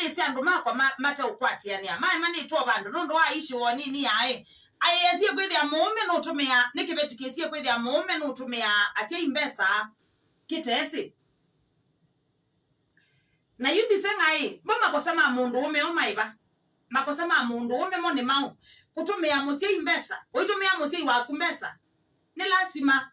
ese andu makwa mate ukwatiani mai mani to bandu ndo aishi wonini yae ayesie kwithia muume no tumia nikibeti kiesie kwithia muume no tumia Asyaî Mbesa kitesi na yundi sengai boma kusema Muundume omaiba makosema Muundume moni mau kutumia Asyaî Mbesa uitumia Asyaî wa Mbesa ni lazima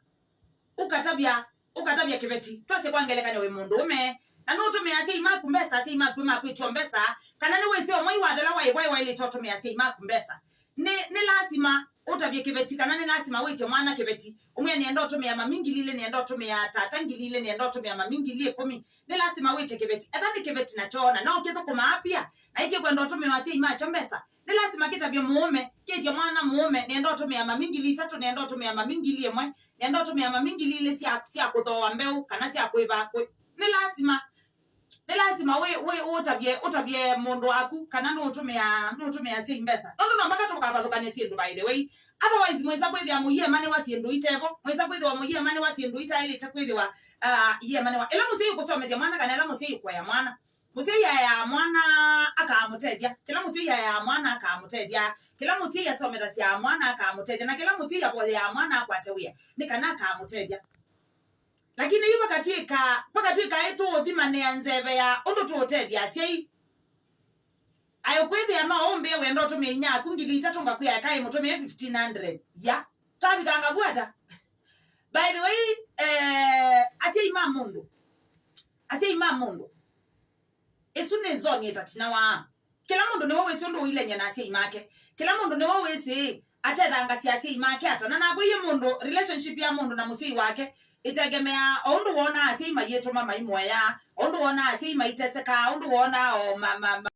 ukatabia kibeti twase kwangelekanya we Muundume na no tumia Asyaî Mbesa Asyaî Kwitya Mbesa kana ni wese omwe wadala wa ile totumia Asyaî Mbesa ni lazima utabie kibeti kana ni lazima wite mwana kibeti umwe ni endo tumia mamingi lile ni endo tumia tatangi lile ni endo tumia mamingi lile 10 ni lazima wite kibeti adhani kibeti na chona na ukitho kuma apia na iki kwenda tumia Asyaî Mbesa ni lazima kitabie muume kije mwana muume ni endo tumia mamingi lile 3 ni endo tumia mamingi lile 1 ni endo tumia mamingi lile si akuthoa mbeu kana si akwiba ni lazima we utabie mundu waku kana no tumia Asyaî Mbesa ndo mpaka tukabazokane sindu by the way otherwise mweza kwithia muye mani wa sindu itevo mweza kwithia muye mani wa sindu ita ile takwithia ye mani wa ila musii kusomedia mwana kana ila musii kwa ya mwana musii ya mwana akamutedia kila musii ya mwana akamutedia kila musii ya someda sia mwana akamutedia na kila musii ya mwana akwatewia nikana akamutedia lakini yuba katwika etu othimane ya nzeve ya undu tuotedia Asyaî ayo kwithia no ombe we ndo tumia nya kungili 3 ngakuya kai mutumia 1500 ya tabiganga bwata by the way Asyaî mundu esune zoni etatina wa kila mundu ni wewe sundu ile nya na Asyaî make kila mundu ni wewe si atethanga si Asyaî make atana na boye mundu relationship ya mundu na musii wake itegemea ondu wona Asyaî mayeto mama imwaya ondu wona Asyaî maiteseka ondu wona o mama